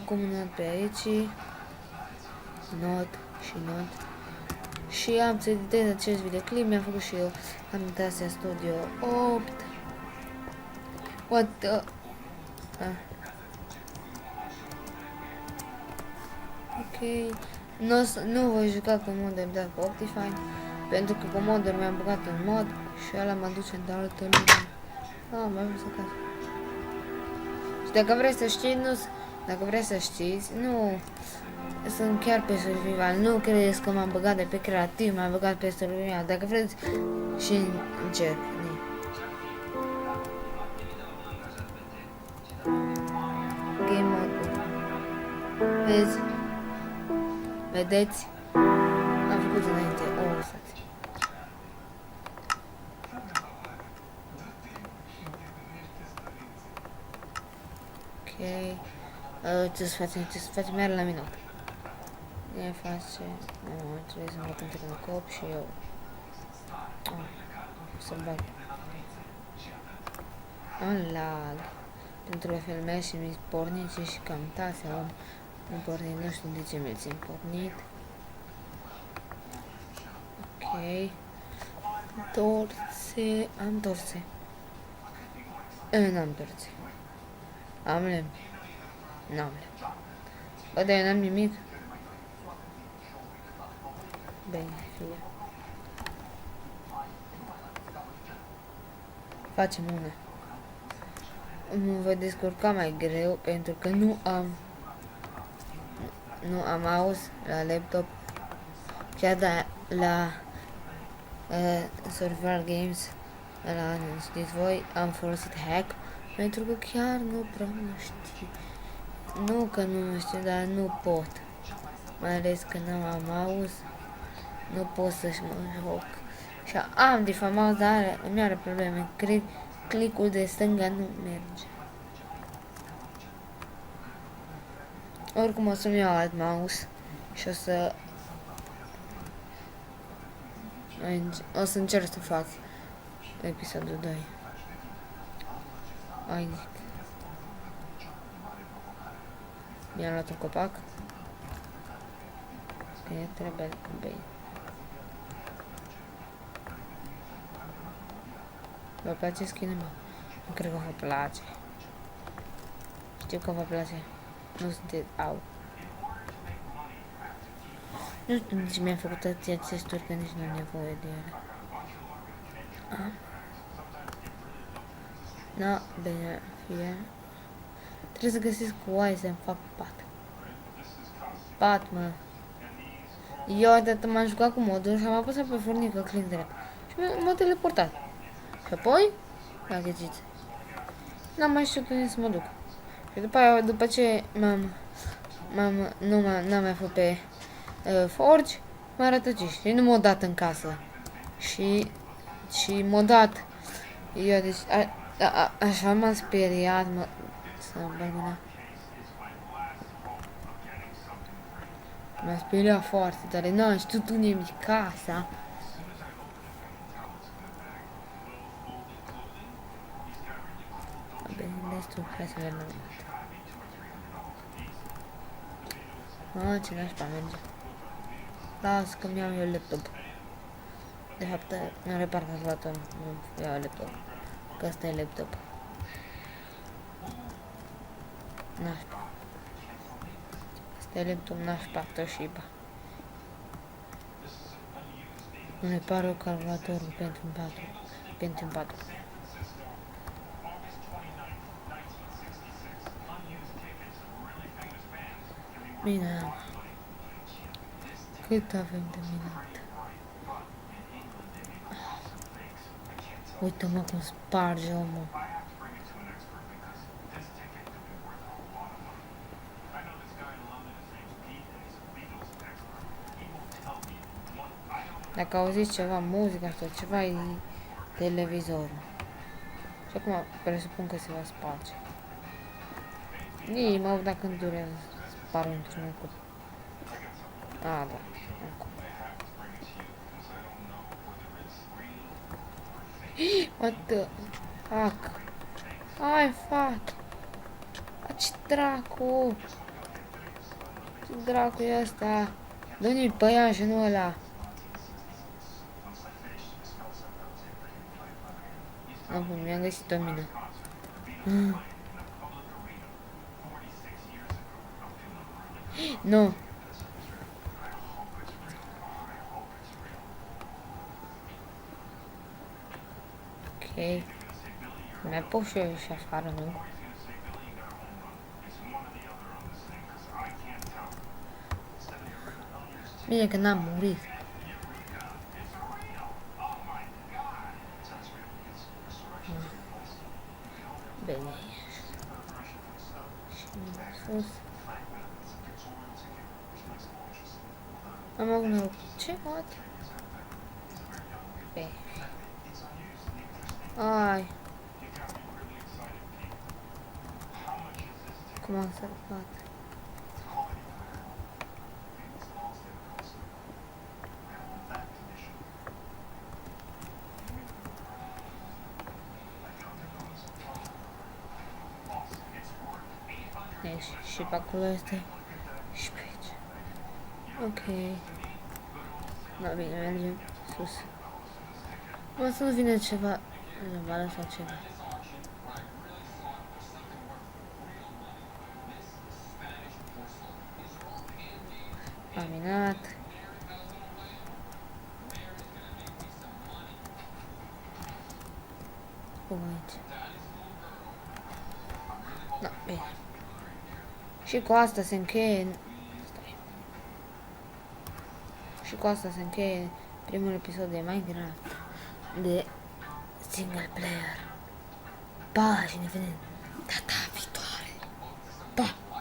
comunat pe aici. Not și not. Și am să editez acest videoclip, mi-am făcut și eu Camtasia Studio 8. What the... Ok. Nu voi juca cu modul dat pe Optifine, pentru că cu modul mi-am băgat în mod și ăla mă duce în altă lume. Mai vreau să caz. Și dacă vreți să știți, dacă vreți să știți, nu sunt chiar pe survival. Nu credeți că m-am băgat de pe creativ, m-am băgat pe survival. Dacă vreți și încerc. Game mode. Vezi? Vedeți? Am făcut înainte. Stați. Ok. Ce să facem? Merg la minut. Ne face... Nu, trebuie să mă bag în cop și eu... să bag. În lag. Pentru că filmez și mi-i pornice și Camtasia. Am pornit, nu știu de ce mi-l țin pornit. Ok. Torțe. Am torțe. N-am torțe. Am lemn. N-am lemn. Bă, dar eu n-am nimic. Bine, fie. Facem una. Mă voi descurca mai greu pentru că nu am mouse la laptop. Chiar la Survival Games, la știți voi, am folosit hack pentru că chiar nu prea nu știu. Nu că nu știu, dar nu pot. Mai ales că nu am mouse, nu pot să-și mă joc. Și am de fapt mouse, dar îmi are probleme. Clicul de stânga nu merge. Oricum o să-mi iau alt mouse și o să încerc să fac episodul 2. Zic. Mi-am luat un copac. Că trebuie bine. Vă place skin-ul meu? Nu cred că vă place. Știu că vă place. Nu sunteți... Au. Nu știu de ce mi-am făcut atâtea testuri, că nici nu am nevoie de ele. Da, bine, fie. Trebuie să găsesc cu oaie să-mi fac pat. Pat, mă. Eu atât m-am jucat cu modul și am apăsat pe furnică click drept. Și m-a teleportat. Și apoi, la găsiți. N-am mai știut unde să mă duc. Și după aia, după ce n-am mai făcut pe Forge, m-a rătăcit și nu m-a dat în casă. Și m-a dat. Eu, deci, așa m-am speriat, să bag una. M-a speriat foarte tare, n-am știut unde e casa. Bine, destul, hai să vedem. Ce nașpa merge. Las că mi-am eu laptop. De fapt, mi-am repar calculatorul, nu iau laptop. Că ăsta e laptop. Nașpa. Asta e laptop nașpa, Toshiba. Îmi repar eu calculatorul pentru 4. Bine. Cât avem de minut? Uite-mă cum sparge omul. Dacă auziți ceva muzică sau ceva, e televizorul. Și acum presupun că se va sparge. Nici mă aud dacă îmi durează să sparg într-un cup. Da. Acum. What the fuck? Ai, fuck! Ce dracu! dracu e ăsta? Dă-mi păianjenul ăla. Nu, mi-am găsit o mină. Nu. Ok. Mai pot și eu ieși afară, nu? Bine că n-am murit. Bine. Și sus. Am avut noroc. Ce? What? Bine. Ai. Cum am săpat? Și pe acolo este și pe aici. Ok. Da, bine, mergem sus. O să nu vine ceva vală sau ceva. Aminat. Cum aici? Da, bine. Și cu asta se încheie... Stai. Și cu asta se încheie primul episod de Minecraft de single player. Pa, și ne vedem. Ta-ta!